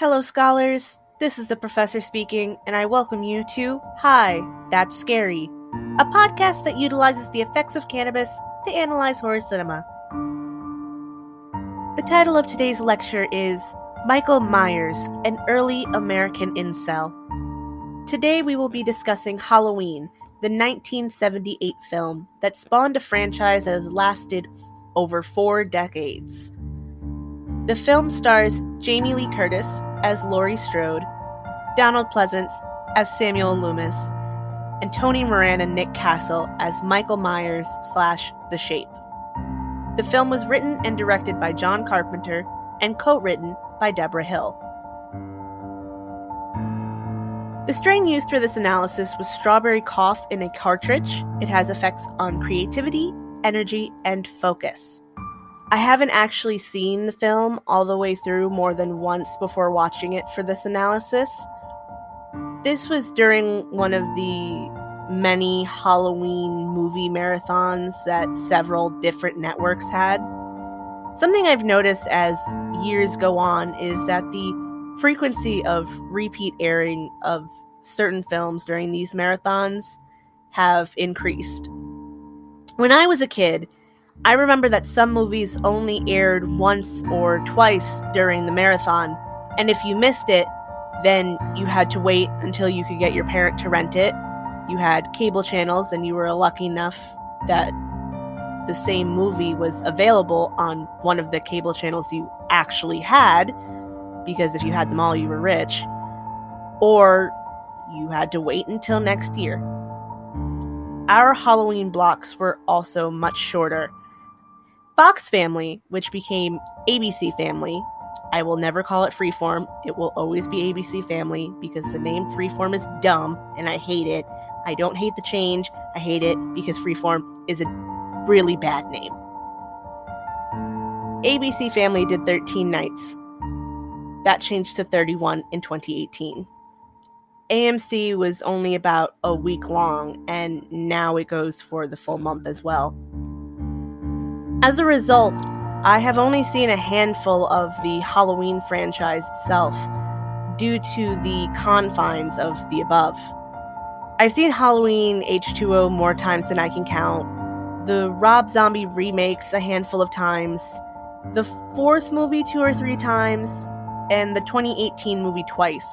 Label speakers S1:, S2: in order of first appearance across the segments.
S1: Hello, scholars. This is the professor speaking, and I welcome you to Hi, That's Scary, a podcast that utilizes the effects of cannabis to analyze horror cinema. The title of today's lecture is Michael Myers, an Early American Incel. Today we will be discussing Halloween, the 1978 film that spawned a franchise that has lasted over 4 decades. The film stars Jamie Lee Curtis as Laurie Strode, Donald Pleasance as Samuel Loomis, and Tony Moran and Nick Castle as Michael Myers / The Shape. The film was written and directed by John Carpenter and co-written by Deborah Hill. The strain used for this analysis was strawberry cough in a cartridge. It has effects on creativity, energy, and focus. I haven't actually seen the film all the way through more than once before watching it for this analysis. This was during one of the many Halloween movie marathons that several different networks had. Something I've noticed as years go on is that the frequency of repeat airing of certain films during these marathons have increased. When I was a kid, I remember that some movies only aired once or twice during the marathon, and if you missed it, then you had to wait until you could get your parent to rent it. You had cable channels, and you were lucky enough that the same movie was available on one of the cable channels you actually had, because if you had them all, you were rich. Or you had to wait until next year. Our Halloween blocks were also much shorter. Fox Family, which became ABC Family, I will never call it Freeform. It will always be ABC Family because the name Freeform is dumb and I hate it. I don't hate the change. I hate it because Freeform is a really bad name. ABC Family did 13 nights. That changed to 31 in 2018. AMC was only about a week long, and now it goes for the full month as well. As a result, I have only seen a handful of the Halloween franchise itself due to the confines of the above. I've seen Halloween H2O more times than I can count, the Rob Zombie remakes a handful of times, the fourth movie 2 or 3 times, and the 2018 movie twice.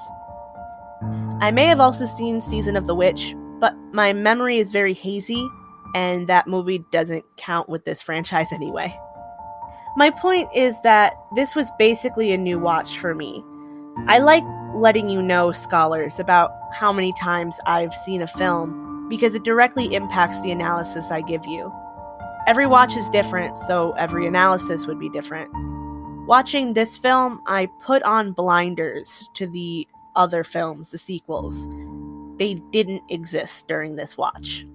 S1: I may have also seen Season of the Witch, but my memory is very hazy, and that movie doesn't count with this franchise anyway. My point is that this was basically a new watch for me. I like letting you know, scholars, about how many times I've seen a film because it directly impacts the analysis I give you. Every watch is different, so every analysis would be different. Watching this film, I put on blinders to the other films, the sequels. They didn't exist during this watch.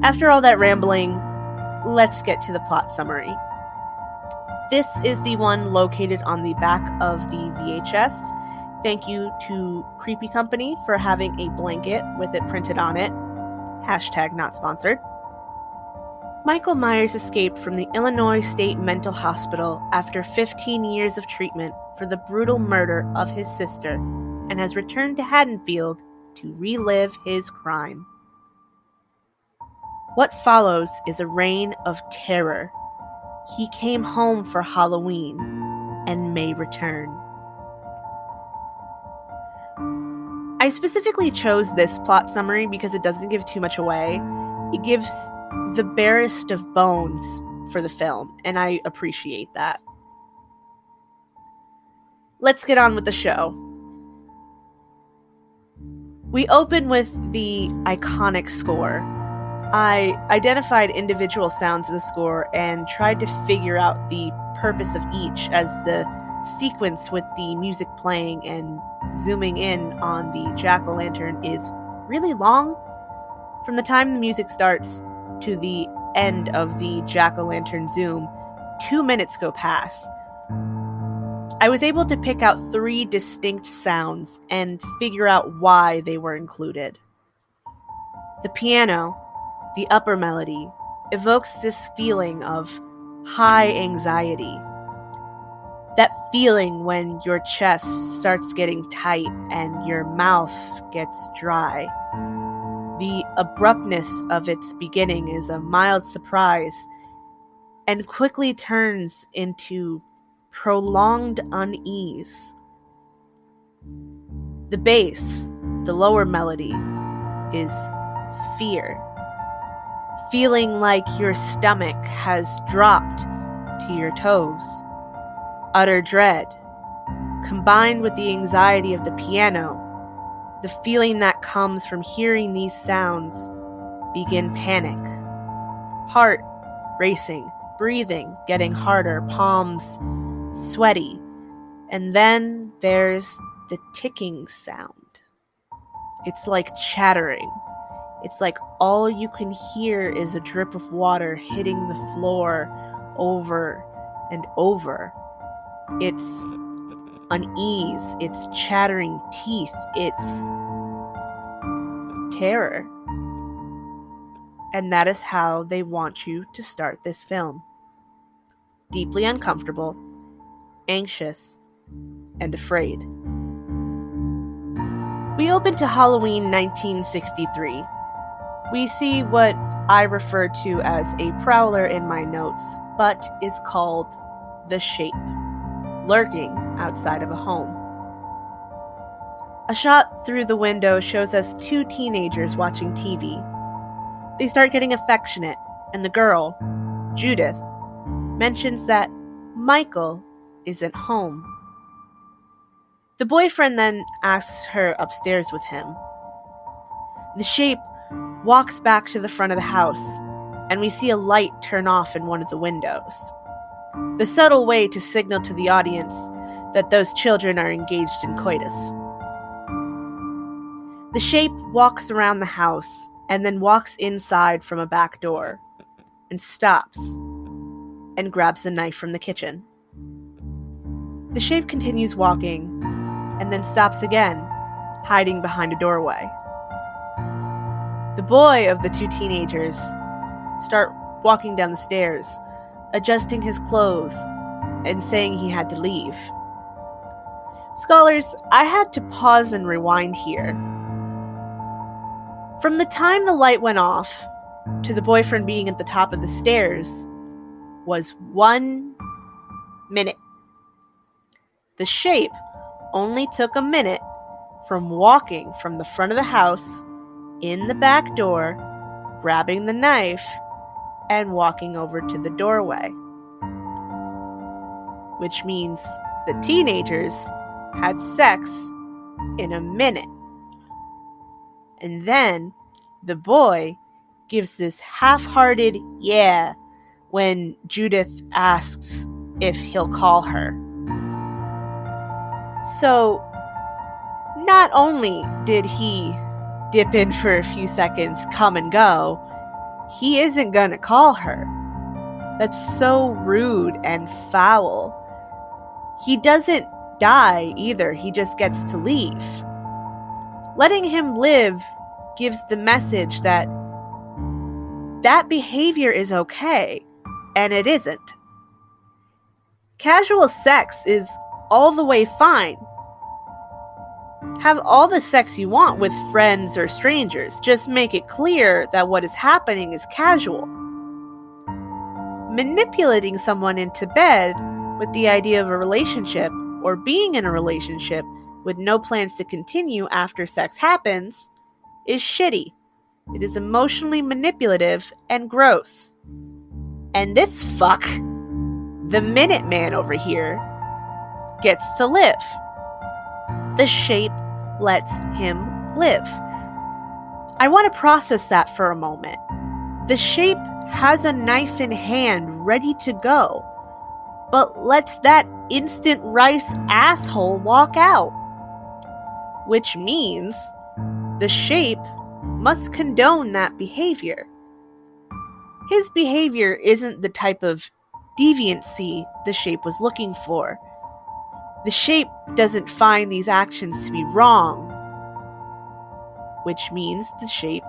S1: After all that rambling, let's get to the plot summary. This is the one located on the back of the VHS. Thank you to Creepy Company for having a blanket with it printed on it. Hashtag not sponsored. Michael Myers escaped from the Illinois State Mental Hospital after 15 years of treatment for the brutal murder of his sister and has returned to Haddonfield to relive his crime. What follows is a reign of terror. He came home for Halloween and may return. I specifically chose this plot summary because it doesn't give too much away. It gives the barest of bones for the film, and I appreciate that. Let's get on with the show. We open with the iconic score. I identified individual sounds of the score and tried to figure out the purpose of each as the sequence with the music playing and zooming in on the jack-o'-lantern is really long. From the time the music starts to the end of the jack-o'-lantern zoom, 2 minutes go past. I was able to pick out 3 distinct sounds and figure out why they were included. The piano, the upper melody, evokes this feeling of high anxiety. That feeling when your chest starts getting tight and your mouth gets dry. The abruptness of its beginning is a mild surprise and quickly turns into prolonged unease. The bass, the lower melody, is fear. Feeling like your stomach has dropped to your toes. Utter dread, combined with the anxiety of the piano, the feeling that comes from hearing these sounds, begin panic. Heart racing, breathing getting harder, palms sweaty, and then there's the ticking sound. It's like chattering. It's like all you can hear is a drip of water hitting the floor over and over. It's unease, it's chattering teeth, it's terror. And that is how they want you to start this film. Deeply uncomfortable, anxious, and afraid. We open to Halloween 1963. We see what I refer to as a prowler in my notes, but is called the Shape, lurking outside of a home. A shot through the window shows us two teenagers watching TV. They start getting affectionate, and the girl, Judith, mentions that Michael isn't home. The boyfriend then asks her upstairs with him. The Shape walks back to the front of the house, and we see a light turn off in one of the windows. The subtle way to signal to the audience that those children are engaged in coitus. The Shape walks around the house and then walks inside from a back door and stops and grabs a knife from the kitchen. The Shape continues walking and then stops again, hiding behind a doorway. The boy of the two teenagers start walking down the stairs, adjusting his clothes and saying he had to leave. Scholars, I had to pause and rewind here. From the time the light went off to the boyfriend being at the top of the stairs was 1 minute. The Shape only took a minute from walking from the front of the house in the back door, grabbing the knife, and walking over to the doorway. Which means the teenagers had sex in a minute. And then the boy gives this half-hearted yeah when Judith asks if he'll call her. So, not only did he dip in for a few seconds, come and go, he isn't gonna call her. That's so rude and foul. He doesn't die either, he just gets to leave. Letting him live gives the message that that behavior is okay, and it isn't. Casual sex is all the way fine. Have all the sex you want with friends or strangers. Just make it clear that what is happening is casual. Manipulating someone into bed with the idea of a relationship or being in a relationship with no plans to continue after sex happens is shitty. It is emotionally manipulative and gross. And this fuck, the Minuteman over here, gets to live. The Shape lets him live. I want to process that for a moment. The Shape has a knife in hand ready to go, but lets that instant rice asshole walk out. Which means the Shape must condone that behavior. His behavior isn't the type of deviancy the Shape was looking for. The Shape doesn't find these actions to be wrong, which means the Shape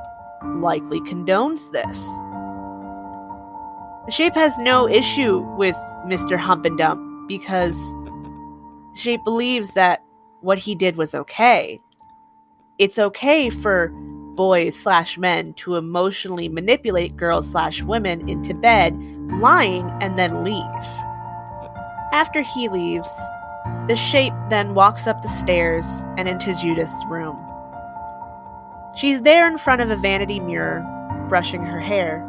S1: likely condones this. The Shape has no issue with Mr. Hump and Dump because The shape believes that what he did was okay. It's okay for boys/men to emotionally manipulate girls/women into bed, lying, and then leave. After he leaves, the shape then walks up the stairs and into Judith's room. She's there in front of a vanity mirror, brushing her hair.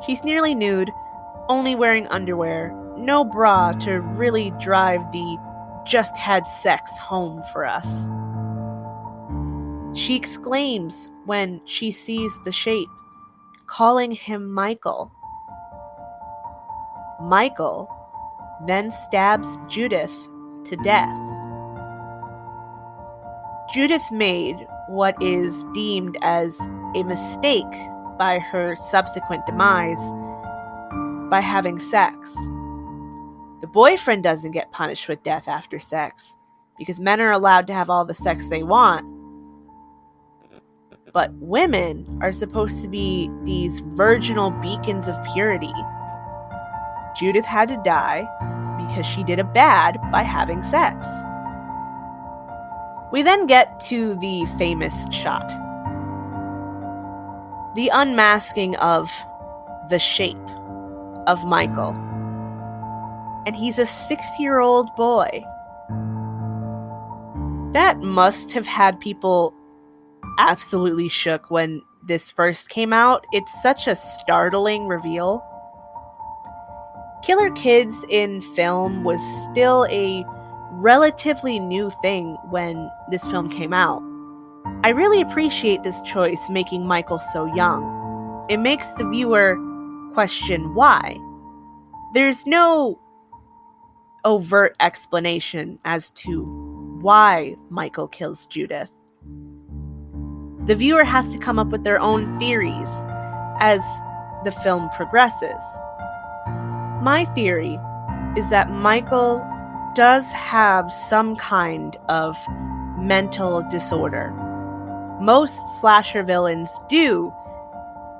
S1: She's nearly nude, only wearing underwear, no bra to really drive the just had sex home for us. She exclaims when she sees the shape, calling him Michael. Michael then stabs Judith to death. Judith made what is deemed as a mistake by her subsequent demise by having sex. The boyfriend doesn't get punished with death after sex because men are allowed to have all the sex they want. But women are supposed to be these virginal beacons of purity. Judith had to die because she did a bad by having sex. We then get to the famous shot. The unmasking of the shape of Michael. And he's a 6-year-old boy. That must have had people absolutely shook when this first came out. It's such a startling reveal. Killer kids in film was still a relatively new thing when this film came out. I really appreciate this choice making Michael so young. It makes the viewer question why. There's no overt explanation as to why Michael kills Judith. The viewer has to come up with their own theories as the film progresses. My theory is that Michael does have some kind of mental disorder. Most slasher villains do,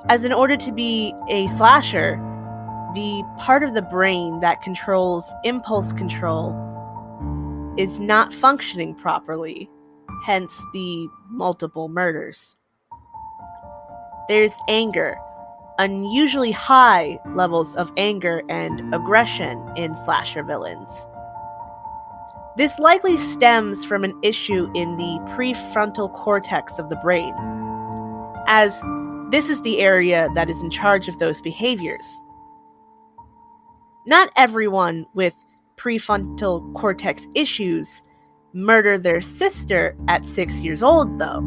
S1: as in order to be a slasher, the part of the brain that controls impulse control is not functioning properly, hence the multiple murders. There's anger, unusually high levels of anger and aggression in slasher villains. This likely stems from an issue in the prefrontal cortex of the brain, as this is the area that is in charge of those behaviors. Not everyone with prefrontal cortex issues murder their sister at 6 years old, though.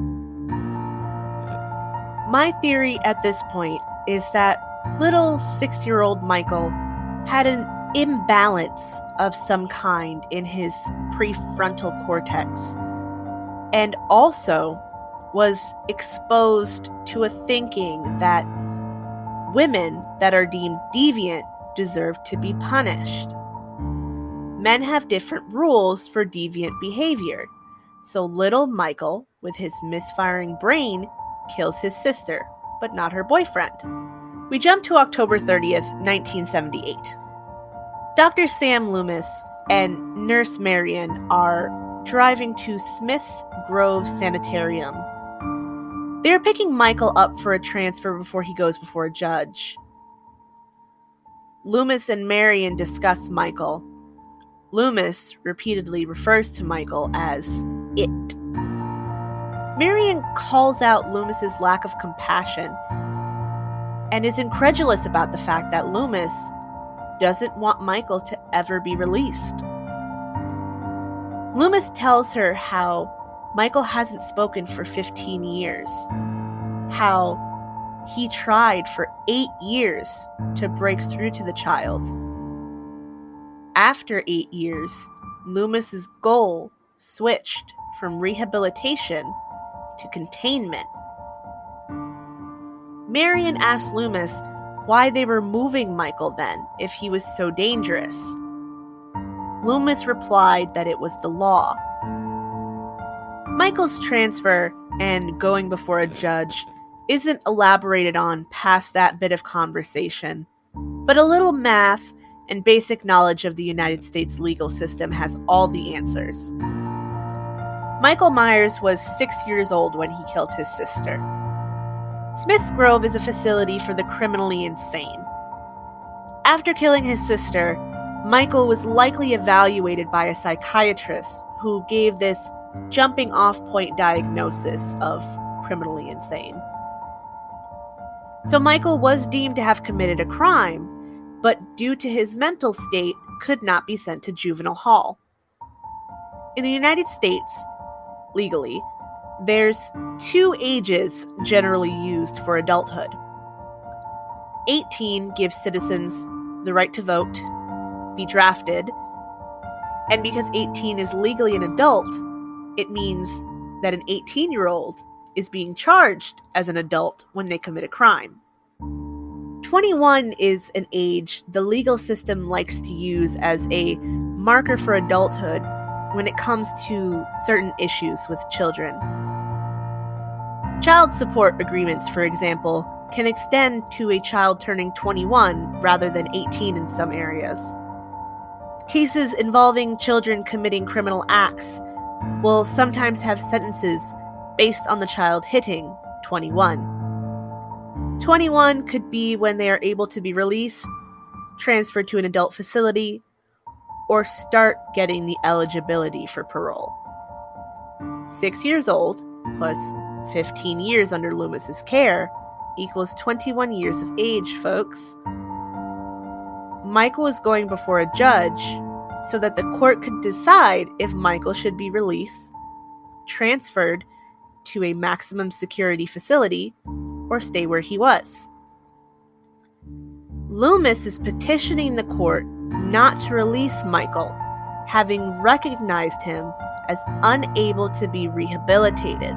S1: My theory at this point is that little 6-year-old Michael had an imbalance of some kind in his prefrontal cortex, and also was exposed to a thinking that women that are deemed deviant deserve to be punished. Men have different rules for deviant behavior, so little Michael, with his misfiring brain, kills his sister, but not her boyfriend. We jump to October 30th, 1978. Dr. Sam Loomis and Nurse Marion are driving to Smith's Grove Sanitarium. They are picking Michael up for a transfer before he goes before a judge. Loomis and Marion discuss Michael. Loomis repeatedly refers to Michael as it. Marion calls out Loomis's lack of compassion and is incredulous about the fact that Loomis doesn't want Michael to ever be released. Loomis tells her how Michael hasn't spoken for 15 years, how he tried for 8 years to break through to the child. After 8 years, Loomis's goal switched from rehabilitation to containment. Marion asked Loomis why they were moving Michael then, if he was so dangerous. Loomis replied that it was the law. Michael's transfer and going before a judge isn't elaborated on past that bit of conversation, but a little math and basic knowledge of the United States legal system has all the answers. Michael Myers was 6 years old when he killed his sister. Smith's Grove is a facility for the criminally insane. After killing his sister, Michael was likely evaluated by a psychiatrist who gave this jumping-off point diagnosis of criminally insane. So Michael was deemed to have committed a crime, but due to his mental state, could not be sent to juvenile hall. In the United States, legally, there's 2 ages generally used for adulthood. 18 gives citizens the right to vote, be drafted, and because 18 is legally an adult, it means that an 18-year-old is being charged as an adult when they commit a crime. 21 is an age the legal system likes to use as a marker for adulthood when it comes to certain issues with children. Child support agreements, for example, can extend to a child turning 21 rather than 18 in some areas. Cases involving children committing criminal acts will sometimes have sentences based on the child hitting 21. 21 could be when they are able to be released, transferred to an adult facility, or start getting the eligibility for parole. 6 years old plus 15 years under Loomis's care equals 21 years of age, folks. Michael was going before a judge so that the court could decide if Michael should be released, transferred to a maximum security facility, or stay where he was. Loomis is petitioning the court not to release Michael, having recognized him as unable to be rehabilitated.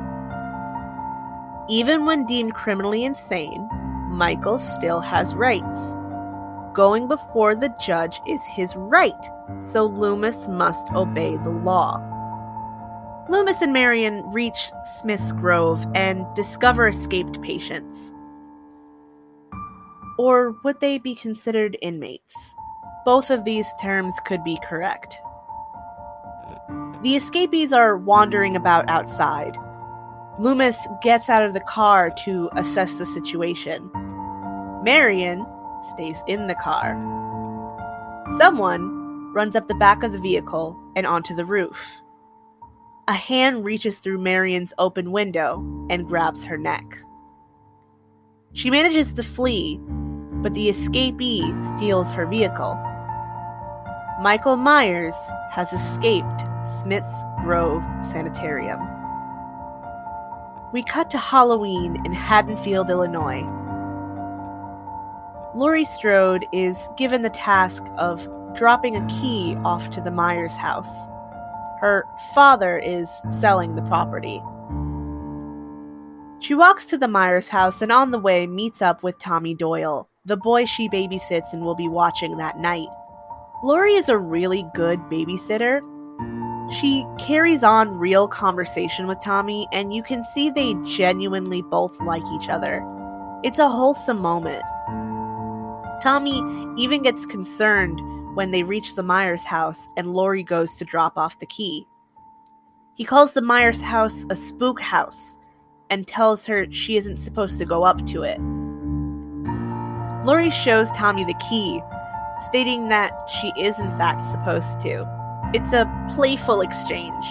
S1: Even when deemed criminally insane, Michael still has rights. Going before the judge is his right, so Loomis must obey the law. Loomis and Marion reach Smith's Grove and discover escaped patients. Or would they be considered inmates? Both of these terms could be correct. The escapees are wandering about outside. Loomis gets out of the car to assess the situation. Marion stays in the car. Someone runs up the back of the vehicle and onto the roof. A hand reaches through Marion's open window and grabs her neck. She manages to flee, but the escapee steals her vehicle. Michael Myers has escaped Smith's Grove Sanitarium. We cut to Halloween in Haddonfield, Illinois. Laurie Strode is given the task of dropping a key off to the Myers house. Her father is selling the property. She walks to the Myers house and on the way meets up with Tommy Doyle, the boy she babysits and will be watching that night. Laurie is a really good babysitter. She carries on real conversation with Tommy, and you can see they genuinely both like each other. It's a wholesome moment. Tommy even gets concerned when they reach the Myers house and Laurie goes to drop off the key. He calls the Myers house a spook house and tells her she isn't supposed to go up to it. Laurie shows Tommy the key, stating that she is in fact supposed to. It's a playful exchange.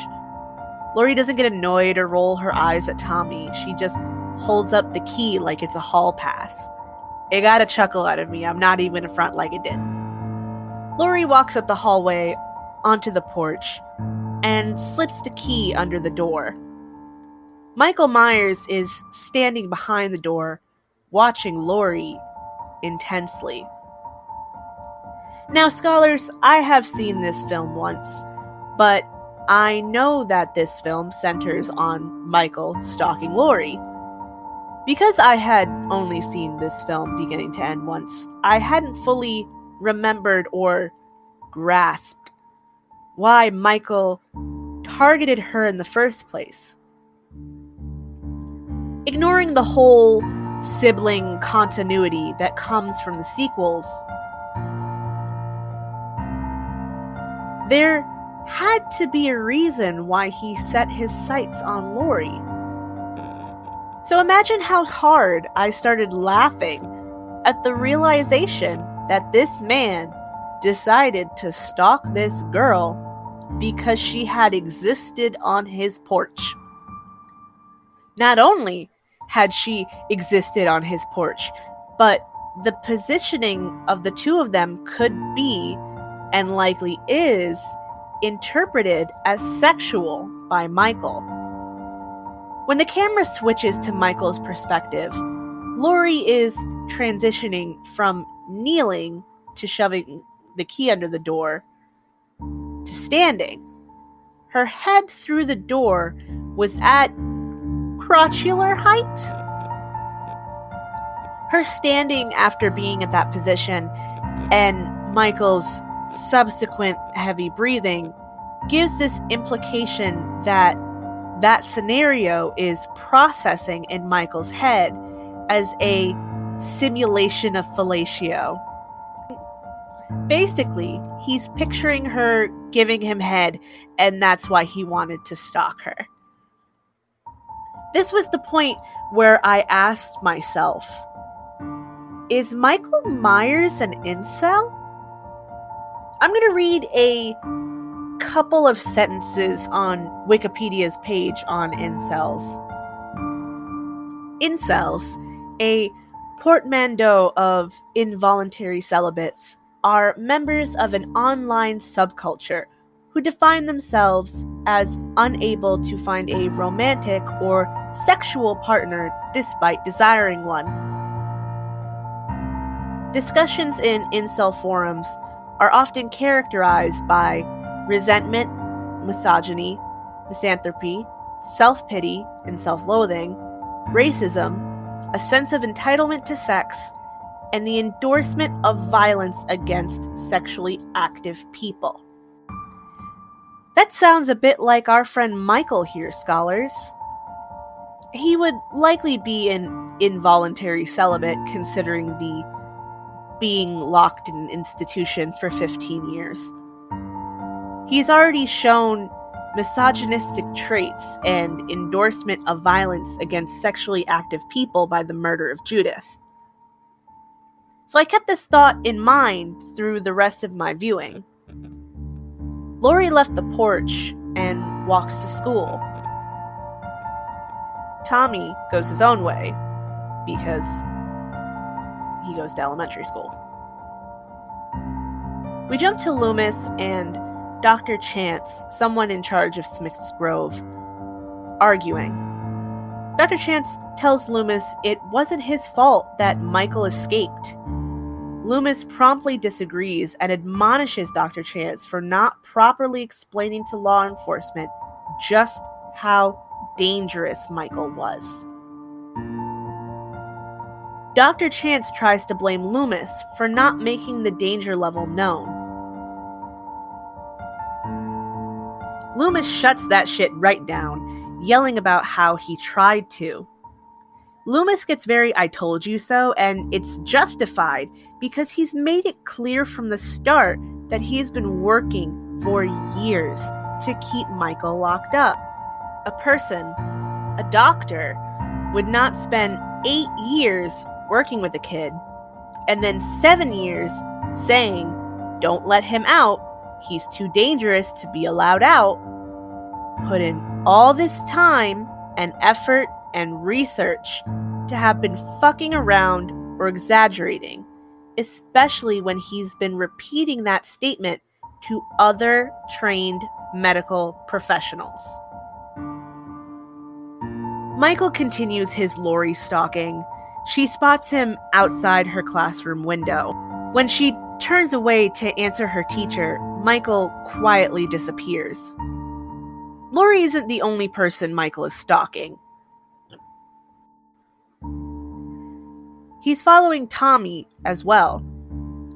S1: Laurie doesn't get annoyed or roll her eyes at Tommy. She just holds up the key like it's a hall pass. It got a chuckle out of me. I'm not even in front like it did. Laurie walks up the hallway onto the porch and slips the key under the door. Michael Myers is standing behind the door, watching Laurie intensely. Now, scholars, I have seen this film once, but I know that this film centers on Michael stalking Laurie. Because I had only seen this film beginning to end once, I hadn't fully remembered or grasped why Michael targeted her in the first place. Ignoring the whole sibling continuity that comes from the sequels, There had to be a reason why he set his sights on Laurie. So imagine how hard I started laughing at the realization that this man decided to stalk this girl because she had existed on his porch. Not only had she existed on his porch, but the positioning of the two of them could be, and likely is, interpreted as sexual by Michael. When the camera switches to Michael's perspective, Laurie is transitioning from kneeling to shoving the key under the door to standing. Her head through the door was at crotchular height. Her standing after being at that position and Michael's subsequent heavy breathing gives this implication that that scenario is processing in Michael's head as a simulation of fellatio. Basically, he's picturing her giving him head, and that's why he wanted to stalk her. This was the point where I asked myself, is Michael Myers an incel? I'm going to read a couple of sentences on Wikipedia's page on incels. Incels, a portmanteau of involuntary celibates, are members of an online subculture who define themselves as unable to find a romantic or sexual partner despite desiring one. Discussions in incel forums are often characterized by resentment, misogyny, misanthropy, self-pity and self-loathing, racism, a sense of entitlement to sex, and the endorsement of violence against sexually active people. That sounds a bit like our friend Michael here, scholars. He would likely be an involuntary celibate considering the being locked in an institution for 15 years. He's already shown misogynistic traits and endorsement of violence against sexually active people by the murder of Judith. So I kept this thought in mind through the rest of my viewing. Laurie left the porch and walks to school. Tommy goes his own way because he goes to elementary school. We jump to Loomis and Dr. Chance, someone in charge of Smith's Grove, arguing. Dr. Chance tells Loomis it wasn't his fault that Michael escaped. Loomis promptly disagrees and admonishes Dr. Chance for not properly explaining to law enforcement just how dangerous Michael was. Dr. Chance tries to blame Loomis for not making the danger level known. Loomis shuts that shit right down, yelling about how he tried to. Loomis gets very I told you so, and it's justified because he's made it clear from the start that he's been working for years to keep Michael locked up. A person, a doctor, would not spend 8 years working with a kid, and then 7 years saying, don't let him out, he's too dangerous to be allowed out, put in all this time and effort and research to have been fucking around or exaggerating, especially when he's been repeating that statement to other trained medical professionals. Michael continues his Laurie stalking. She spots him outside her classroom window. When she turns away to answer her teacher, Michael quietly disappears. Laurie isn't the only person Michael is stalking. He's following Tommy as well.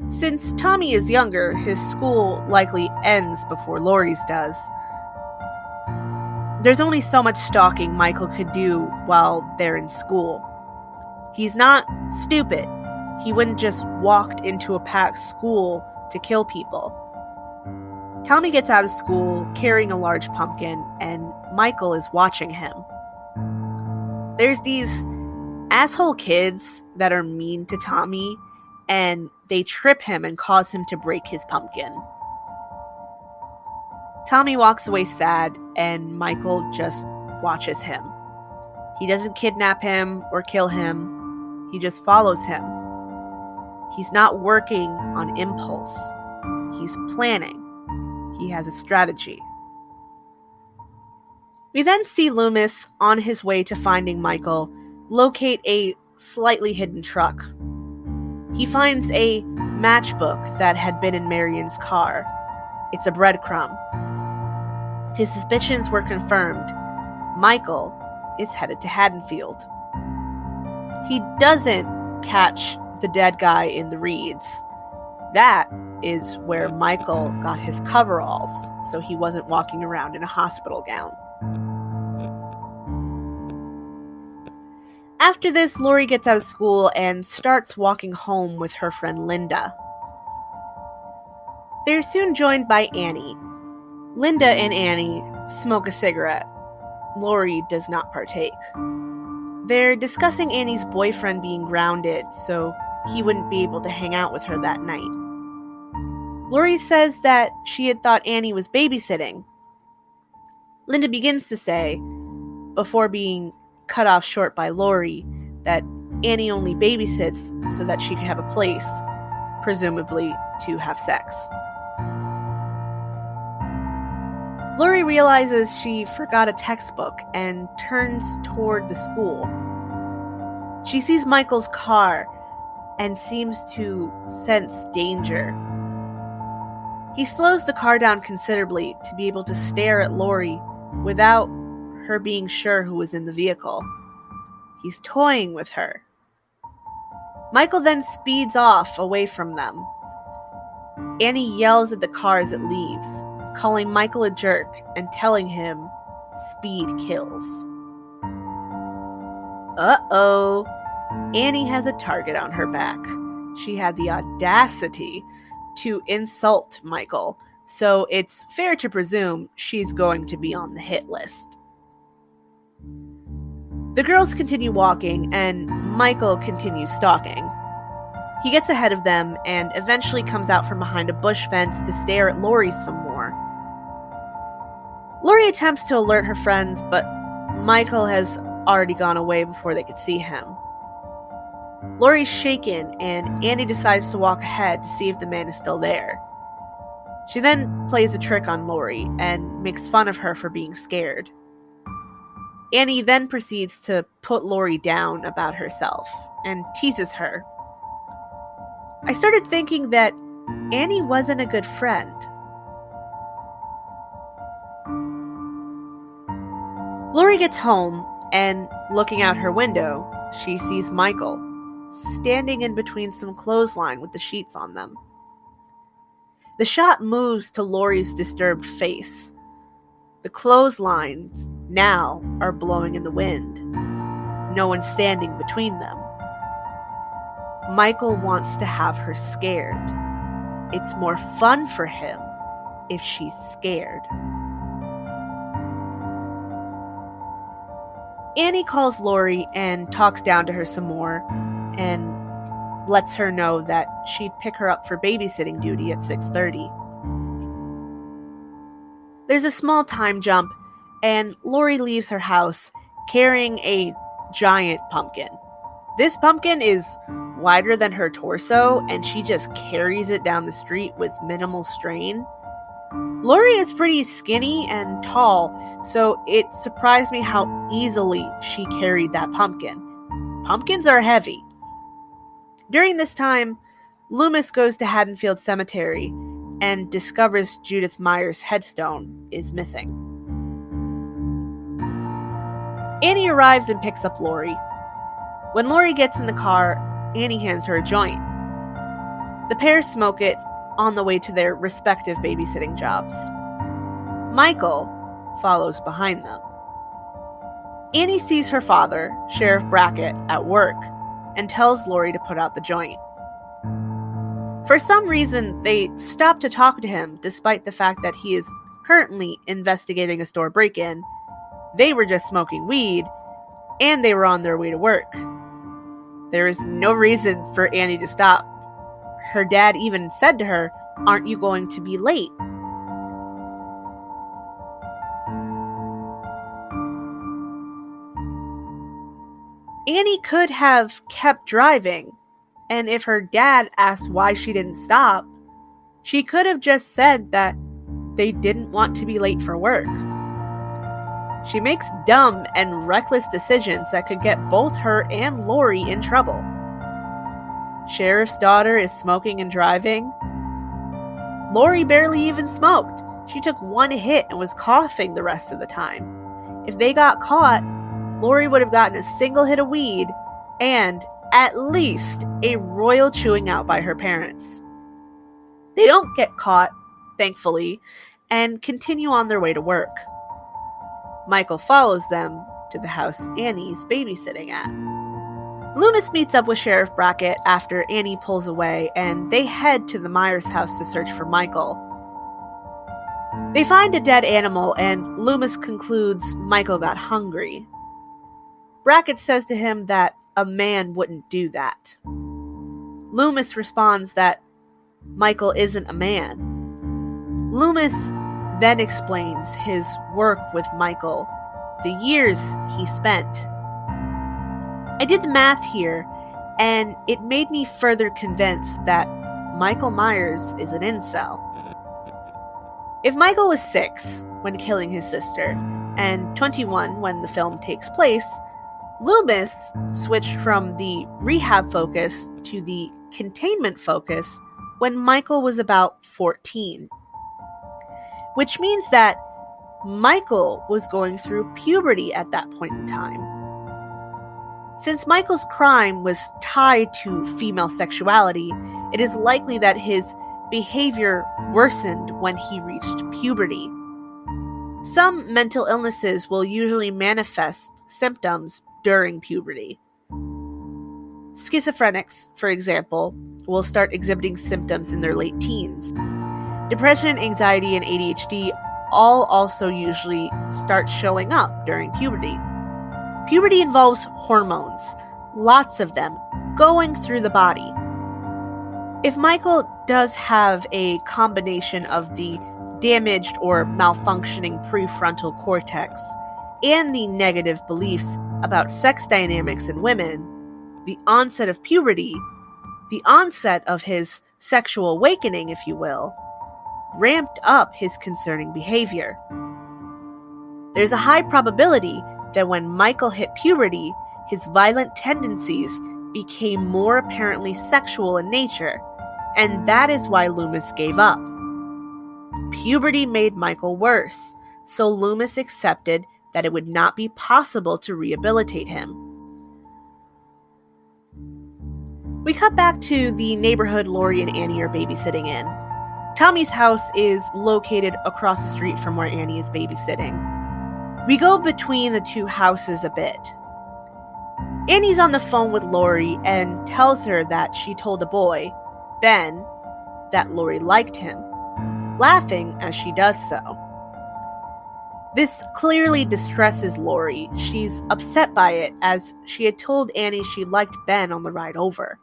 S1: Since Tommy is younger, his school likely ends before Laurie's does. There's only so much stalking Michael could do while they're in school. He's not stupid. He wouldn't just walked into a packed school to kill people. Tommy gets out of school carrying a large pumpkin, and Michael is watching him. There's these asshole kids that are mean to Tommy, and they trip him and cause him to break his pumpkin. Tommy walks away sad, and Michael just watches him. He doesn't kidnap him or kill him. He just follows him. He's not working on impulse. He's planning. He has a strategy. We then see Loomis on his way to finding Michael locate a slightly hidden truck. He finds a matchbook that had been in Marion's car. It's a breadcrumb. His suspicions were confirmed. Michael is headed to Haddonfield. He doesn't catch the dead guy in the reeds. That is where Michael got his coveralls, so he wasn't walking around in a hospital gown. After this, Laurie gets out of school and starts walking home with her friend Linda. They're soon joined by Annie. Linda and Annie smoke a cigarette. Laurie does not partake. They're discussing Annie's boyfriend being grounded, so he wouldn't be able to hang out with her that night. Laurie says that she had thought Annie was babysitting. Linda begins to say, before being cut off short by Laurie, that Annie only babysits so that she could have a place, presumably to have sex. Laurie realizes she forgot a textbook and turns toward the school. She sees Michael's car and seems to sense danger. He slows the car down considerably to be able to stare at Laurie without her being sure who was in the vehicle. He's toying with her. Michael then speeds off away from them. Annie yells at the car as it leaves, calling Michael a jerk and telling him speed kills. Uh-oh. Annie has a target on her back. She had the audacity to insult Michael, so it's fair to presume she's going to be on the hit list. The girls continue walking, and Michael continues stalking. He gets ahead of them and eventually comes out from behind a bush fence to stare at Laurie some more. Laurie attempts to alert her friends, but Michael has already gone away before they could see him. Laurie's shaken, and Annie decides to walk ahead to see if the man is still there. She then plays a trick on Laurie and makes fun of her for being scared. Annie then proceeds to put Laurie down about herself and teases her. I started thinking that Annie wasn't a good friend. Laurie gets home, and looking out her window, she sees Michael standing in between some clothesline with the sheets on them. The shot moves to Laurie's disturbed face. The clotheslines now are blowing in the wind. No one standing between them. Michael wants to have her scared. It's more fun for him if she's scared. Annie calls Laurie and talks down to her some more and lets her know that she'd pick her up for babysitting duty at 6:30. There's a small time jump, and Laurie leaves her house carrying a giant pumpkin. This pumpkin is wider than her torso, and she just carries it down the street with minimal strain. Laurie is pretty skinny and tall, so it surprised me how easily she carried that pumpkin. Pumpkins are heavy. During this time, Loomis goes to Haddonfield Cemetery and discovers Judith Meyer's headstone is missing. Annie arrives and picks up Laurie. When Laurie gets in the car, Annie hands her a joint. The pair smoke it on the way to their respective babysitting jobs. Michael follows behind them. Annie sees her father, Sheriff Brackett, at work and tells Laurie to put out the joint. For some reason, they stopped to talk to him despite the fact that he is currently investigating a store break-in. They were just smoking weed, and they were on their way to work. There is no reason for Annie to stop. Her dad even said to her, "Aren't you going to be late?" Annie could have kept driving, and if her dad asked why she didn't stop, she could have just said that they didn't want to be late for work. She makes dumb and reckless decisions that could get both her and Laurie in trouble. Sheriff's daughter is smoking and driving. Laurie barely even smoked. She took one hit and was coughing the rest of the time. If they got caught, Laurie would have gotten a single hit of weed and at least a royal chewing out by her parents. They don't get caught, thankfully, and continue on their way to work. Michael follows them to the house Annie's babysitting at. Loomis meets up with Sheriff Brackett after Annie pulls away, and they head to the Myers house to search for Michael. They find a dead animal, and Loomis concludes Michael got hungry. Brackett says to him that a man wouldn't do that. Loomis responds that Michael isn't a man. Loomis then explains his work with Michael, the years he spent. I did the math here, and it made me further convinced that Michael Myers is an incel. If Michael was 6 when killing his sister, and 21 when the film takes place, Loomis switched from the rehab focus to the containment focus when Michael was about 14. Which means that Michael was going through puberty at that point in time. Since Michael's crime was tied to female sexuality, it is likely that his behavior worsened when he reached puberty. Some mental illnesses will usually manifest symptoms during puberty. Schizophrenics, for example, will start exhibiting symptoms in their late teens. Depression, anxiety, and ADHD all also usually start showing up during puberty. Puberty involves hormones, lots of them, going through the body. If Michael does have a combination of the damaged or malfunctioning prefrontal cortex and the negative beliefs about sex dynamics in women, the onset of puberty, the onset of his sexual awakening, if you will, ramped up his concerning behavior. There's a high probability that when Michael hit puberty, his violent tendencies became more apparently sexual in nature, and that is why Loomis gave up. Puberty made Michael worse, so Loomis accepted that it would not be possible to rehabilitate him. We cut back to the neighborhood Laurie and Annie are babysitting in. Tommy's house is located across the street from where Annie is babysitting. We go between the two houses a bit. Annie's on the phone with Laurie and tells her that she told a boy, Ben, that Laurie liked him, laughing as she does so. This clearly distresses Laurie. She's upset by it, as she had told Annie she liked Ben on the ride over.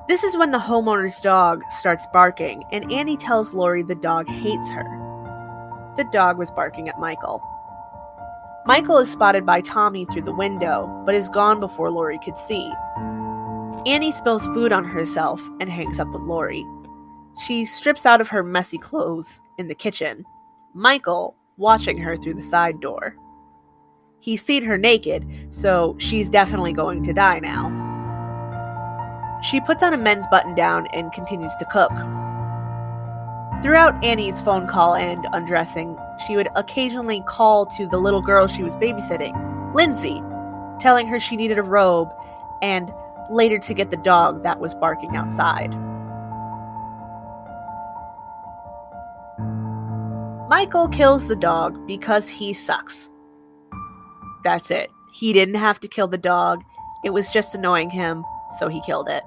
S1: This is when the homeowner's dog starts barking, and Annie tells Laurie the dog hates her. The dog was barking at Michael. Michael is spotted by Tommy through the window, but is gone before Laurie could see. Annie spills food on herself and hangs up with Laurie. She strips out of her messy clothes in the kitchen, Michael watching her through the side door. He's seen her naked, so she's definitely going to die now. She puts on a men's button-down and continues to cook. Throughout Annie's phone call and undressing, she would occasionally call to the little girl she was babysitting, Lindsay, telling her she needed a robe, and later to get the dog that was barking outside. Michael kills the dog because he sucks. That's it. He didn't have to kill the dog. It was just annoying him, so he killed it.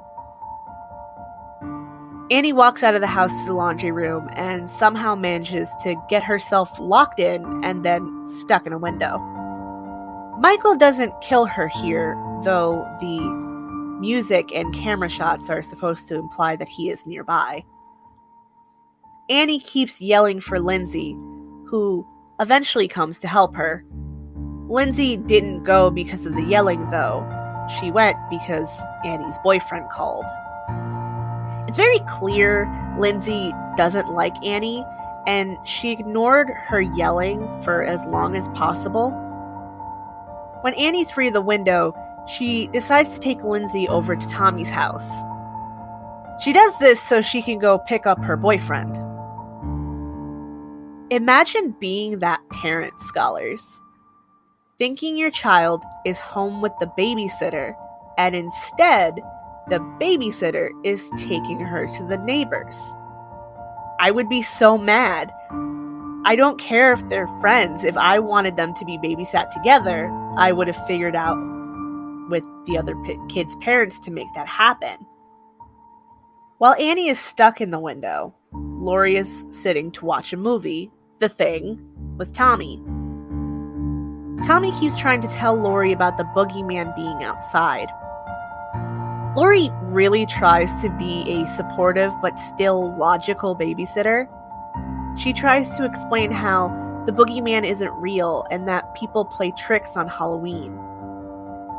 S1: Annie walks out of the house to the laundry room and somehow manages to get herself locked in and then stuck in a window. Michael doesn't kill her here, though the music and camera shots are supposed to imply that he is nearby. Annie keeps yelling for Lindsay, who eventually comes to help her. Lindsay didn't go because of the yelling, though. She went because Annie's boyfriend called. It's very clear Lindsay doesn't like Annie, and she ignored her yelling for as long as possible. When Annie's free of the window, she decides to take Lindsay over to Tommy's house. She does this so she can go pick up her boyfriend. Imagine being that parent, scholars. Thinking your child is home with the babysitter, and instead, the babysitter is taking her to the neighbors. I would be so mad. I don't care if they're friends. If I wanted them to be babysat together, I would have figured out with the other kids' parents to make that happen. While Annie is stuck in the window, Laurie is sitting to watch a movie, The Thing, with Tommy. Tommy keeps trying to tell Laurie about the boogeyman being outside. Laurie really tries to be a supportive but still logical babysitter. She tries to explain how the boogeyman isn't real and that people play tricks on Halloween.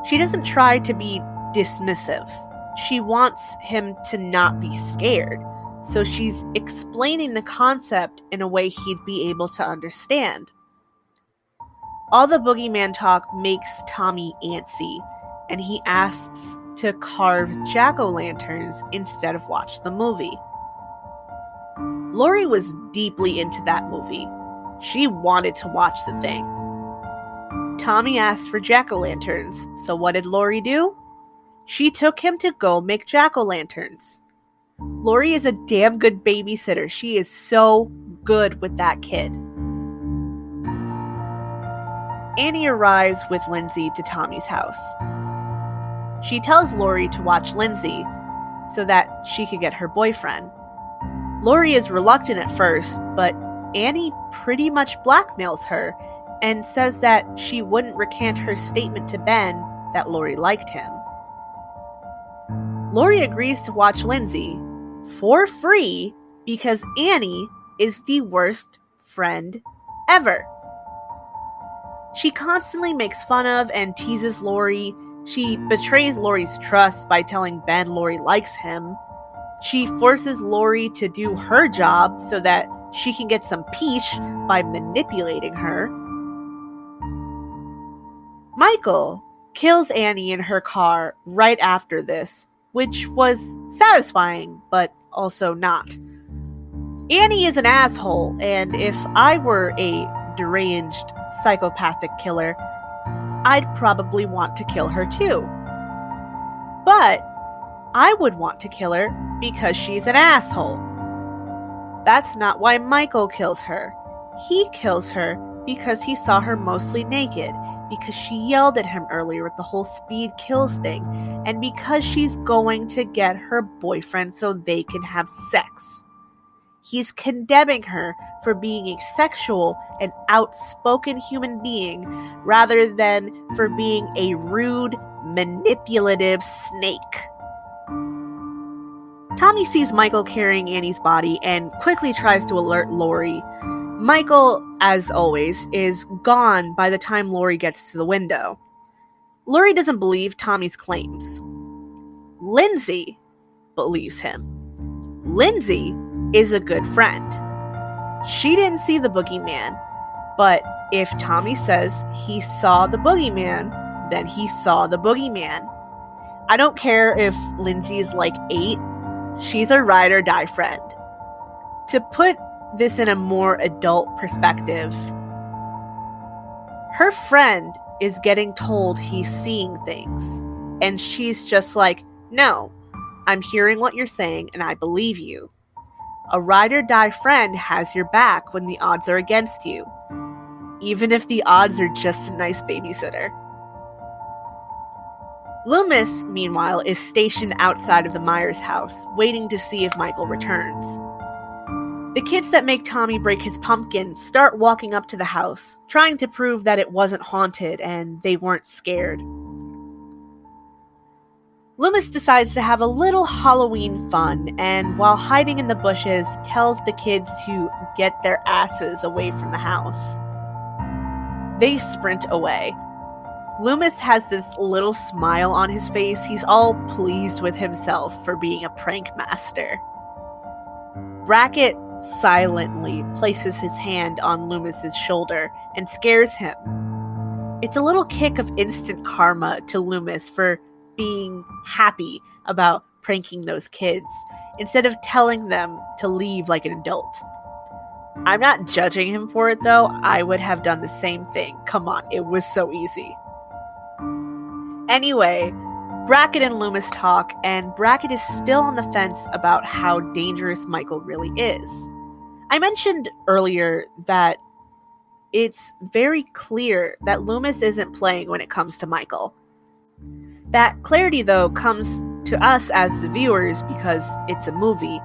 S1: She doesn't try to be dismissive. She wants him to not be scared, so she's explaining the concept in a way he'd be able to understand. All the boogeyman talk makes Tommy antsy, and he asks to carve jack-o'-lanterns instead of watch the movie. Laurie was deeply into that movie. She wanted to watch The Thing. Tommy asked for jack-o'-lanterns, so what did Laurie do? She took him to go make jack-o'-lanterns. Laurie is a damn good babysitter. She is so good with that kid. Annie arrives with Lindsay to Tommy's house. She tells Laurie to watch Lindsay so that she could get her boyfriend. Laurie is reluctant at first, but Annie pretty much blackmails her and says that she wouldn't recant her statement to Ben that Laurie liked him. Laurie agrees to watch Lindsay for free because Annie is the worst friend ever. She constantly makes fun of and teases Laurie. She betrays Laurie's trust by telling Ben Laurie likes him. She forces Laurie to do her job so that she can get some peach by manipulating her. Michael kills Annie in her car right after this, which was satisfying, but also not. Annie is an asshole, and if I were a deranged psychopathic killer, I'd probably want to kill her too. But I would want to kill her because she's an asshole. That's not why Michael kills her. He kills her because he saw her mostly naked, because she yelled at him earlier with the whole speed kills thing, and because she's going to get her boyfriend so they can have sex. He's condemning her for being a sexual and outspoken human being rather than for being a rude, manipulative snake. Tommy sees Michael carrying Annie's body and quickly tries to alert Laurie. Michael, as always, is gone by the time Laurie gets to the window. Laurie doesn't believe Tommy's claims. Lindsay believes him. Lindsay is a good friend. She didn't see the boogeyman, but if Tommy says he saw the boogeyman, then he saw the boogeyman. I don't care if Lindsay is like 8, she's a ride or die friend. To put this in a more adult perspective, her friend is getting told he's seeing things, and she's just like, no, I'm hearing what you're saying and I believe you. A ride or die friend has your back when the odds are against you, even if the odds are just a nice babysitter. Loomis, meanwhile, is stationed outside of the Myers house, waiting to see if Michael returns. The kids that make Tommy break his pumpkin start walking up to the house, trying to prove that it wasn't haunted and they weren't scared. Loomis decides to have a little Halloween fun, and while hiding in the bushes, tells the kids to get their asses away from the house. They sprint away. Loomis has this little smile on his face. He's all pleased with himself for being a prank master. Brackett silently places his hand on Loomis's shoulder and scares him. It's a little kick of instant karma to Loomis for being happy about pranking those kids, instead of telling them to leave like an adult. I'm not judging him for it though, I would have done the same thing. Come on, it was so easy. Anyway, Brackett and Loomis talk, and Brackett is still on the fence about how dangerous Michael really is. I mentioned earlier that it's very clear that Loomis isn't playing when it comes to Michael. That clarity, though, comes to us as the viewers because it's a movie,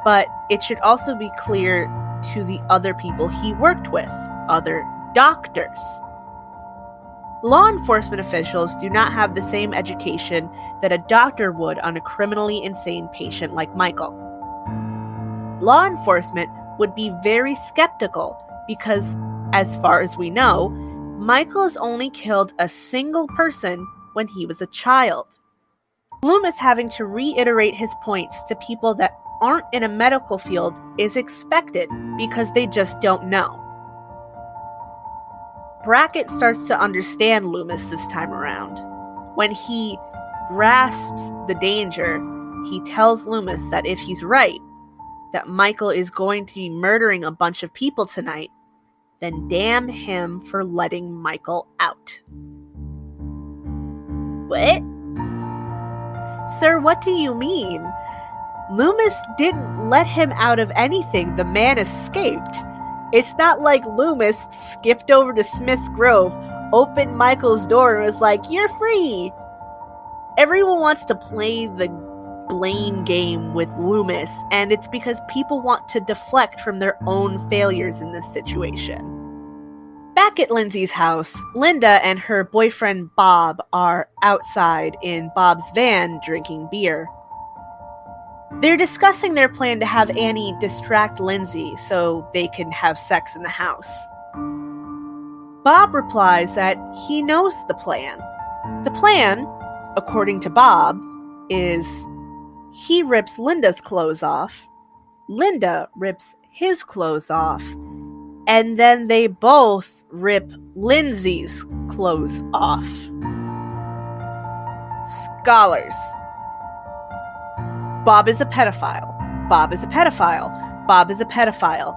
S1: but it should also be clear to the other people he worked with, other doctors. Law enforcement officials do not have the same education that a doctor would on a criminally insane patient like Michael. Law enforcement would be very skeptical because, as far as we know, Michael has only killed a single person when he was a child. Loomis having to reiterate his points to people that aren't in a medical field is expected because they just don't know. Brackett starts to understand Loomis this time around. When he grasps the danger, he tells Loomis that if he's right, that Michael is going to be murdering a bunch of people tonight, then damn him for letting Michael out. What? Sir, what do you mean? Loomis didn't let him out of anything. The man escaped. It's not like Loomis skipped over to Smith's Grove, opened Michael's door, and was like, "You're free." Everyone wants to play the blame game with Loomis, and it's because people want to deflect from their own failures in this situation. Back at Lindsay's house, Linda and her boyfriend Bob are outside in Bob's van drinking beer. They're discussing their plan to have Annie distract Lindsay so they can have sex in the house. Bob replies that he knows the plan. The plan, according to Bob, is he rips Linda's clothes off, Linda rips his clothes off, and then they both rip Lindsay's clothes off. Scholars. Bob is a pedophile. Bob is a pedophile. Bob is a pedophile.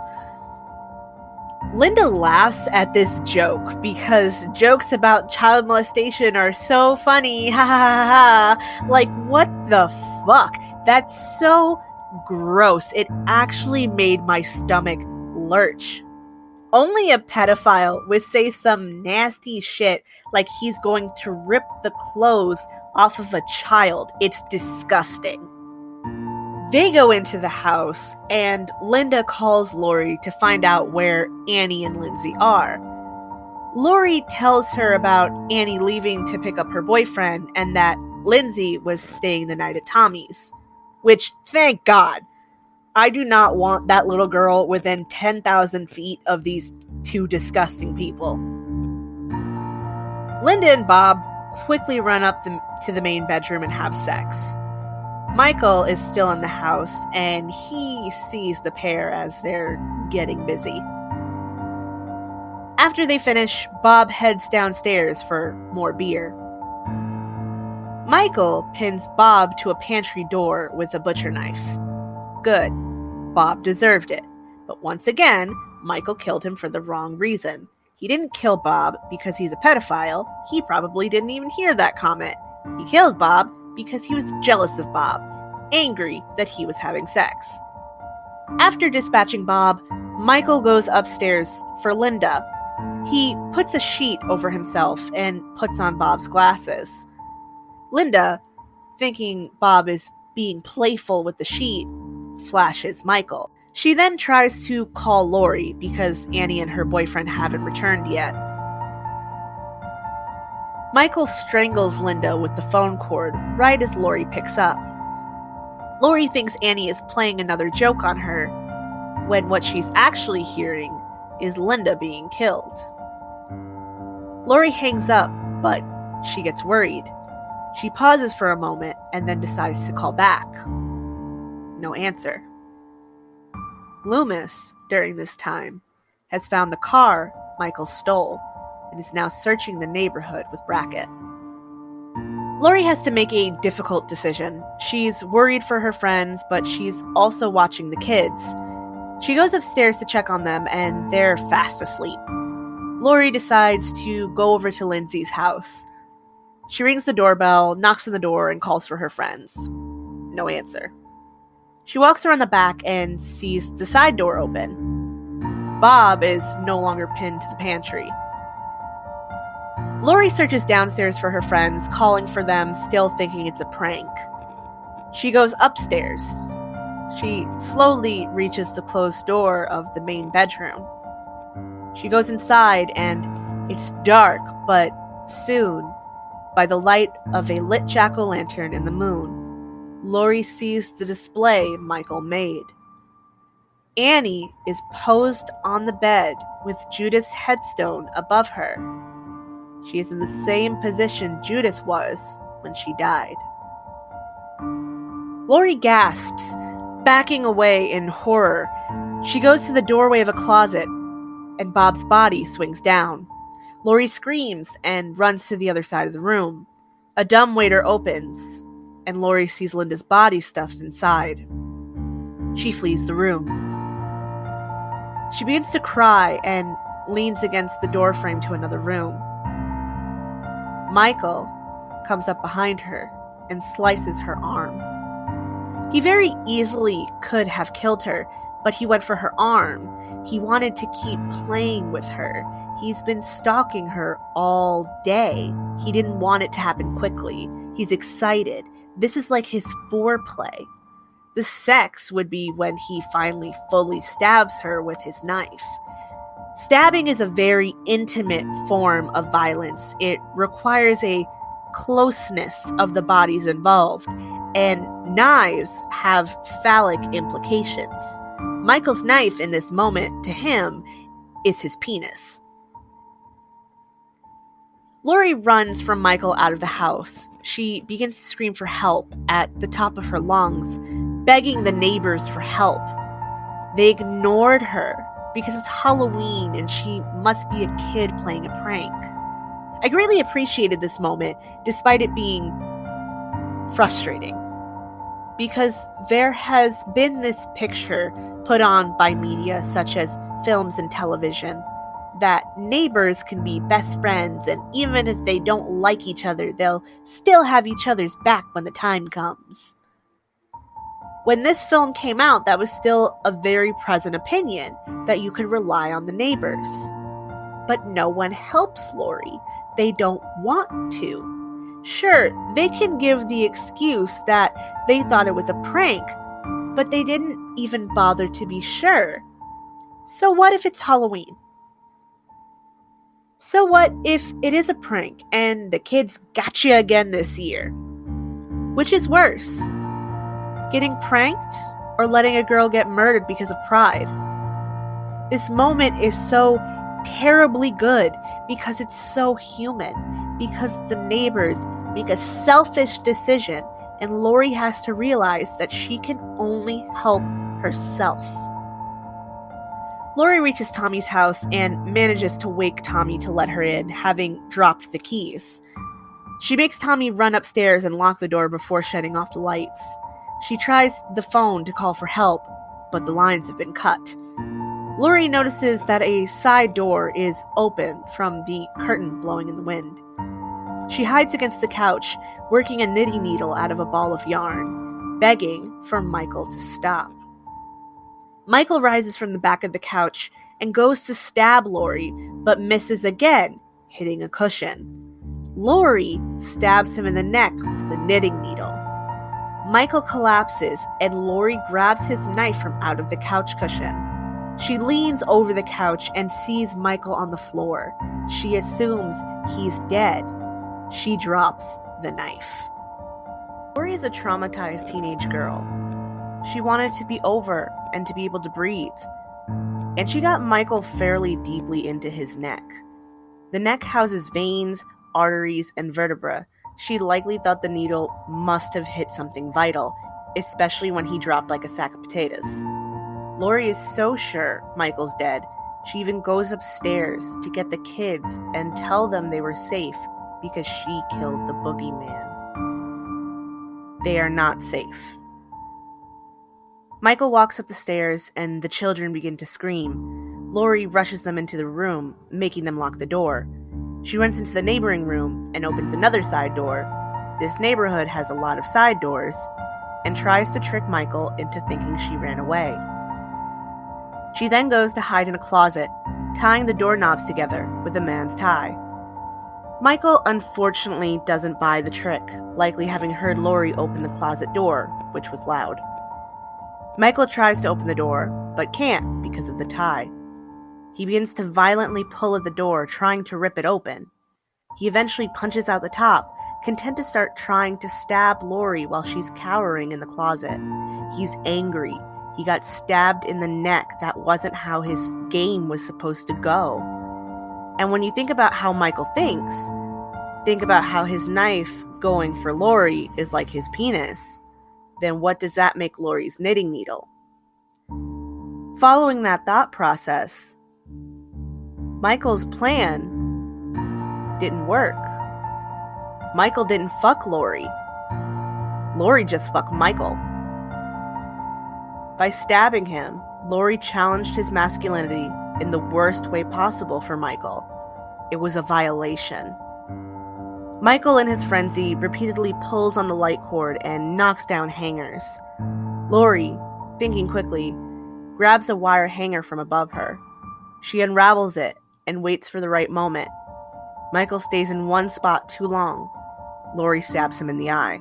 S1: Linda laughs at this joke because jokes about child molestation are so funny. Ha ha ha ha. Like, what the fuck? That's so gross. It actually made my stomach lurch. Only a pedophile would say some nasty shit like he's going to rip the clothes off of a child. It's disgusting. They go into the house, and Linda calls Laurie to find out where Annie and Lindsay are. Laurie tells her about Annie leaving to pick up her boyfriend and that Lindsay was staying the night at Tommy's. Which, thank God. I do not want that little girl within 10,000 feet of these two disgusting people. Linda and Bob quickly run up to the main bedroom and have sex. Michael is still in the house, and he sees the pair as they're getting busy. After they finish, Bob heads downstairs for more beer. Michael pins Bob to a pantry door with a butcher knife. Good. Bob deserved it. But once again, Michael killed him for the wrong reason. He didn't kill Bob because he's a pedophile. He probably didn't even hear that comment. He killed Bob because he was jealous of Bob, angry that he was having sex. After dispatching Bob, Michael goes upstairs for Linda. He puts a sheet over himself and puts on Bob's glasses. Linda, thinking Bob is being playful with the sheet, flashes Michael. She then tries to call Laurie because Annie and her boyfriend haven't returned yet. Michael strangles Linda with the phone cord right as Laurie picks up. Laurie thinks Annie is playing another joke on her, when what she's actually hearing is Linda being killed. Laurie hangs up, but she gets worried. She pauses for a moment and then decides to call back. No answer. Loomis, during this time, has found the car Michael stole and is now searching the neighborhood with Brackett. Laurie has to make a difficult decision. She's worried for her friends, but she's also watching the kids. She goes upstairs to check on them, and they're fast asleep. Laurie decides to go over to Lindsay's house. She rings the doorbell, knocks on the door, and calls for her friends. No answer. She walks around the back and sees the side door open. Bob is no longer pinned to the pantry. Laurie searches downstairs for her friends, calling for them, still thinking it's a prank. She goes upstairs. She slowly reaches the closed door of the main bedroom. She goes inside, and it's dark, but soon, by the light of a lit jack-o'-lantern in the moon, Laurie sees the display Michael made. Annie is posed on the bed with Judith's headstone above her. She is in the same position Judith was when she died. Laurie gasps, backing away in horror. She goes to the doorway of a closet, and Bob's body swings down. Laurie screams and runs to the other side of the room. A dumbwaiter opens, and Laurie sees Linda's body stuffed inside. She flees the room. She begins to cry and leans against the doorframe to another room. Michael comes up behind her and slices her arm. He very easily could have killed her, but he went for her arm. He wanted to keep playing with her. He's been stalking her all day. He didn't want it to happen quickly. He's excited. This is like his foreplay. The sex would be when he finally fully stabs her with his knife. Stabbing is a very intimate form of violence. It requires a closeness of the bodies involved, and knives have phallic implications. Michael's knife in this moment, to him, is his penis. Laurie runs from Michael out of the house. She begins to scream for help at the top of her lungs, begging the neighbors for help. They ignored her because it's Halloween and she must be a kid playing a prank. I greatly appreciated this moment, despite it being frustrating, because there has been this picture put on by media such as films and television that neighbors can be best friends, and even if they don't like each other, they'll still have each other's back when the time comes. When this film came out, that was still a very present opinion, that you could rely on the neighbors. But no one helps Laurie. They don't want to. Sure, they can give the excuse that they thought it was a prank, but they didn't even bother to be sure. So what if it's Halloween? So what if it is a prank and the kids got you again this year? Which is worse? Getting pranked or letting a girl get murdered because of pride? This moment is so terribly good because it's so human, because the neighbors make a selfish decision and Laurie has to realize that she can only help herself. Laurie reaches Tommy's house and manages to wake Tommy to let her in, having dropped the keys. She makes Tommy run upstairs and lock the door before shutting off the lights. She tries the phone to call for help, but the lines have been cut. Laurie notices that a side door is open from the curtain blowing in the wind. She hides against the couch, working a knitting needle out of a ball of yarn, begging for Michael to stop. Michael rises from the back of the couch and goes to stab Laurie, but misses again, hitting a cushion. Laurie stabs him in the neck with the knitting needle. Michael collapses and Laurie grabs his knife from out of the couch cushion. She leans over the couch and sees Michael on the floor. She assumes he's dead. She drops the knife. Laurie is a traumatized teenage girl. She wanted to be over and to be able to breathe. And she got Michael fairly deeply into his neck. The neck houses veins, arteries, and vertebra. She likely thought the needle must have hit something vital, especially when he dropped like a sack of potatoes. Laurie is so sure Michael's dead, she even goes upstairs to get the kids and tell them they were safe because she killed the boogeyman. They are not safe. Michael walks up the stairs and the children begin to scream. Laurie rushes them into the room, making them lock the door. She runs into the neighboring room and opens another side door. This neighborhood has a lot of side doors, and tries to trick Michael into thinking she ran away. She then goes to hide in a closet, tying the doorknobs together with a man's tie. Michael unfortunately doesn't buy the trick, likely having heard Laurie open the closet door, which was loud. Michael tries to open the door, but can't because of the tie. He begins to violently pull at the door, trying to rip it open. He eventually punches out the top, content to start trying to stab Laurie while she's cowering in the closet. He's angry. He got stabbed in the neck. That wasn't how his game was supposed to go. And when you think about how Michael thinks, think about how his knife going for Laurie is like his penis. Then what does that make Laurie's knitting needle? Following that thought process, Michael's plan didn't work. Michael didn't fuck Laurie. Laurie just fucked Michael. By stabbing him, Laurie challenged his masculinity in the worst way possible for Michael. It was a violation. Michael, in his frenzy, repeatedly pulls on the light cord and knocks down hangers. Laurie, thinking quickly, grabs a wire hanger from above her. She unravels it and waits for the right moment. Michael stays in one spot too long. Laurie stabs him in the eye.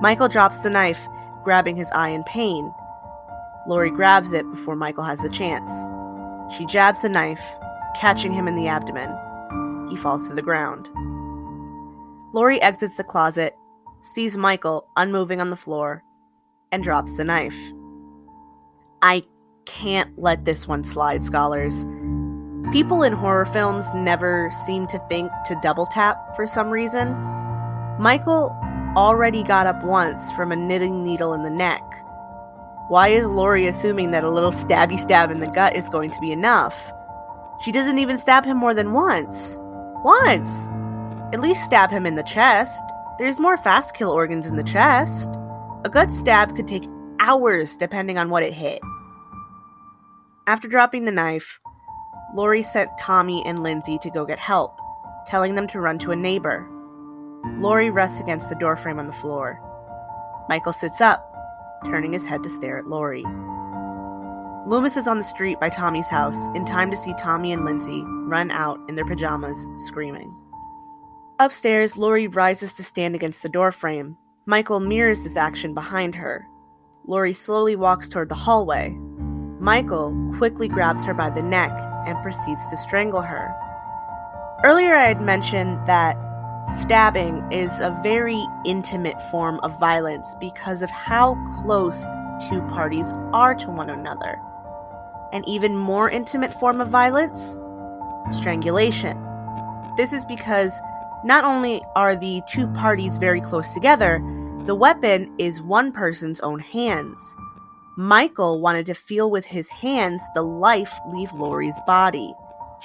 S1: Michael drops the knife, grabbing his eye in pain. Laurie grabs it before Michael has the chance. She jabs the knife, catching him in the abdomen. He falls to the ground. Laurie exits the closet, sees Michael unmoving on the floor, and drops the knife. I can't let this one slide, scholars. People in horror films never seem to think to double tap for some reason. Michael already got up once from a knitting needle in the neck. Why is Laurie assuming that a little stabby stab in the gut is going to be enough? She doesn't even stab him more than once. Once! At least stab him in the chest. There's more fast kill organs in the chest. A gut stab could take hours depending on what it hit. After dropping the knife, Laurie sent Tommy and Lindsay to go get help, telling them to run to a neighbor. Laurie rests against the doorframe on the floor. Michael sits up, turning his head to stare at Laurie. Loomis is on the street by Tommy's house, in time to see Tommy and Lindsay run out in their pajamas, screaming. Upstairs, Laurie rises to stand against the doorframe. Michael mirrors this action behind her. Laurie slowly walks toward the hallway. Michael quickly grabs her by the neck and proceeds to strangle her. Earlier I had mentioned that stabbing is a very intimate form of violence because of how close two parties are to one another. An even more intimate form of violence? Strangulation. This is because not only are the two parties very close together, the weapon is one person's own hands. Michael wanted to feel with his hands the life leave Laurie's body.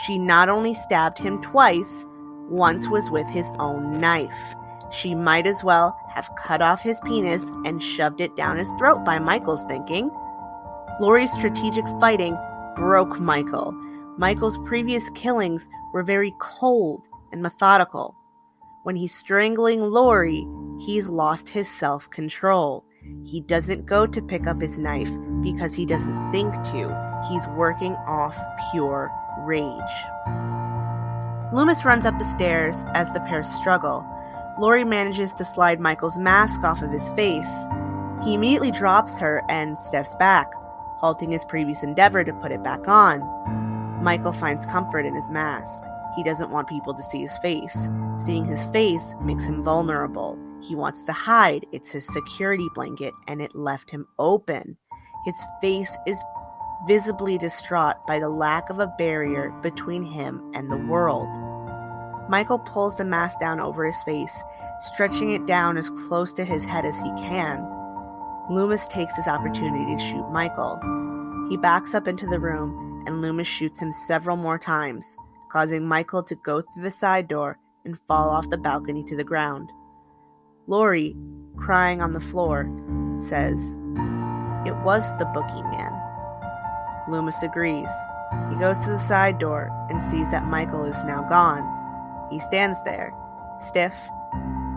S1: She not only stabbed him twice, once was with his own knife. She might as well have cut off his penis and shoved it down his throat by Michael's thinking. Laurie's strategic fighting broke Michael. Michael's previous killings were very cold and methodical. When he's strangling Laurie, he's lost his self-control. He doesn't go to pick up his knife because he doesn't think to. He's working off pure rage. Loomis runs up the stairs as the pair struggle. Laurie manages to slide Michael's mask off of his face. He immediately drops her and steps back, halting his previous endeavor to put it back on. Michael finds comfort in his mask. He doesn't want people to see his face. Seeing his face makes him vulnerable. He wants to hide. It's his security blanket, and it left him open. His face is visibly distraught by the lack of a barrier between him and the world. Michael pulls the mask down over his face, stretching it down as close to his head as he can. Loomis takes his opportunity to shoot Michael. He backs up into the room, and Loomis shoots him several more times, causing Michael to go through the side door and fall off the balcony to the ground. Laurie, crying on the floor, says, "It was the boogeyman." Loomis agrees. He goes to the side door and sees that Michael is now gone. He stands there, stiff,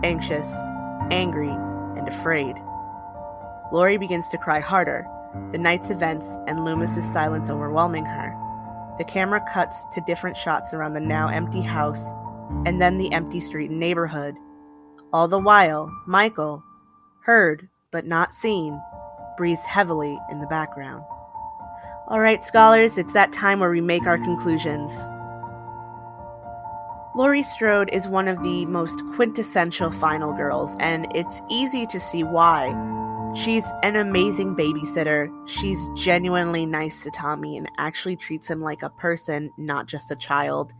S1: anxious, angry, and afraid. Laurie begins to cry harder, the night's events and Loomis's silence overwhelming her. The camera cuts to different shots around the now empty house and then the empty street and neighborhood. All the while, Michael, heard but not seen, breathes heavily in the background. All right, scholars, it's that time where we make our conclusions. Laurie Strode is one of the most quintessential final girls, and it's easy to see why. She's an amazing babysitter. She's genuinely nice to Tommy and actually treats him like a person, not just a child.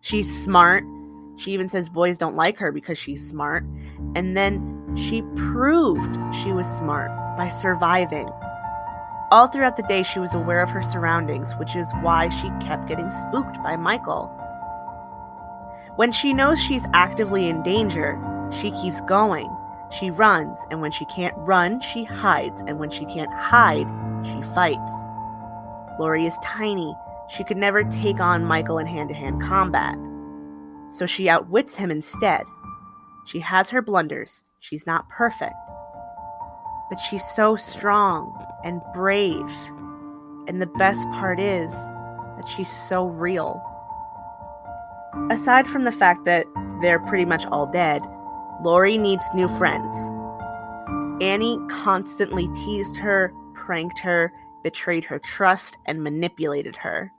S1: She's smart. She even says boys don't like her because she's smart. And then she proved she was smart by surviving. All throughout the day, she was aware of her surroundings, which is why she kept getting spooked by Michael. When she knows she's actively in danger, she keeps going. She runs, and when she can't run, she hides, and when she can't hide, she fights. Laurie is tiny. She could never take on Michael in hand-to-hand combat. So she outwits him instead. She has her blunders. She's not perfect. But she's so strong and brave. And the best part is that she's so real. Aside from the fact that they're pretty much all dead, Laurie needs new friends. Annie constantly teased her, pranked her, betrayed her trust, and manipulated her.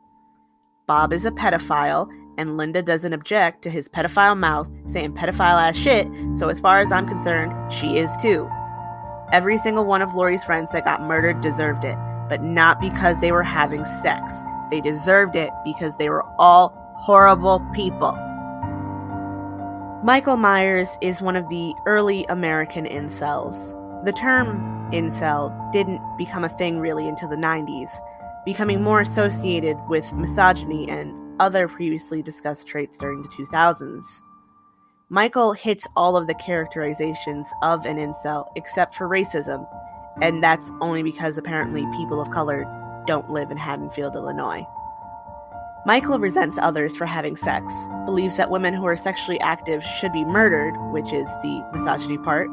S1: Bob is a pedophile, and Linda doesn't object to his pedophile mouth saying pedophile ass shit, so as far as I'm concerned, she is too. Every single one of Laurie's friends that got murdered deserved it, but not because they were having sex. They deserved it because they were all horrible people. Michael Myers is one of the early American incels. The term incel didn't become a thing really until the 90s, becoming more associated with misogyny and other previously discussed traits during the 2000s. Michael hits all of the characterizations of an incel except for racism, and that's only because apparently people of color don't live in Haddonfield, Illinois. Michael resents others for having sex, believes that women who are sexually active should be murdered, which is the misogyny part.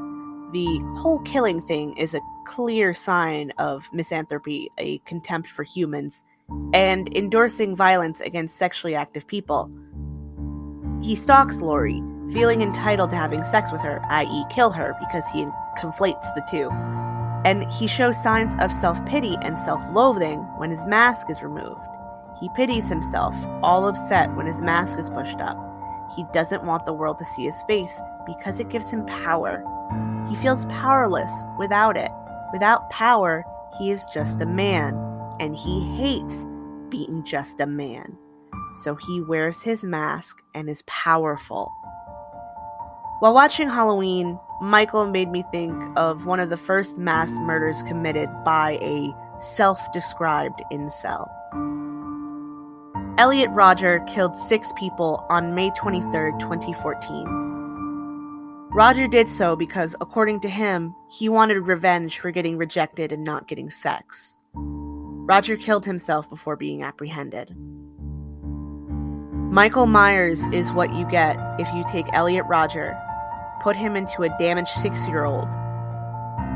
S1: The whole killing thing is a clear sign of misanthropy, a contempt for humans, and endorsing violence against sexually active people. He stalks Laurie, feeling entitled to having sex with her, i.e. kill her, because he conflates the two. And he shows signs of self-pity and self-loathing when his mask is removed. He pities himself, all upset when his mask is pushed up. He doesn't want the world to see his face because it gives him power. He feels powerless without it. Without power, he is just a man, and he hates being just a man. So he wears his mask and is powerful. While watching Halloween, Michael made me think of one of the first mass murders committed by a self-described incel. Elliot Rodger killed 6 people on May 23, 2014. Rodger did so because, according to him, he wanted revenge for getting rejected and not getting sex. Rodger killed himself before being apprehended. Michael Myers is what you get if you take Elliot Rodger, put him into a damaged 6-year-old,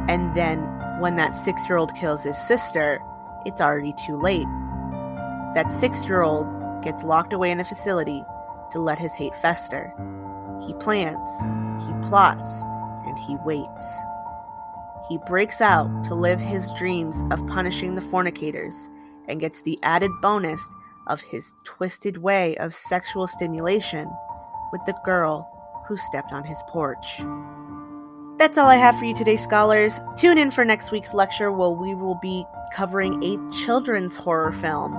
S1: and then when that 6-year-old kills his sister, it's already too late. That 6-year-old gets locked away in a facility, to let his hate fester. He plans, he plots, and he waits. He breaks out to live his dreams of punishing the fornicators and gets the added bonus of his twisted way of sexual stimulation with the girl who stepped on his porch. That's all I have for you today, scholars. Tune in for next week's lecture where we will be covering a children's horror film.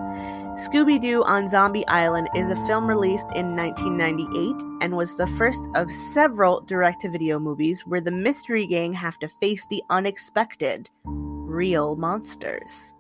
S1: Scooby-Doo on Zombie Island is a film released in 1998 and was the first of several direct-to-video movies where the mystery gang have to face the unexpected, real monsters.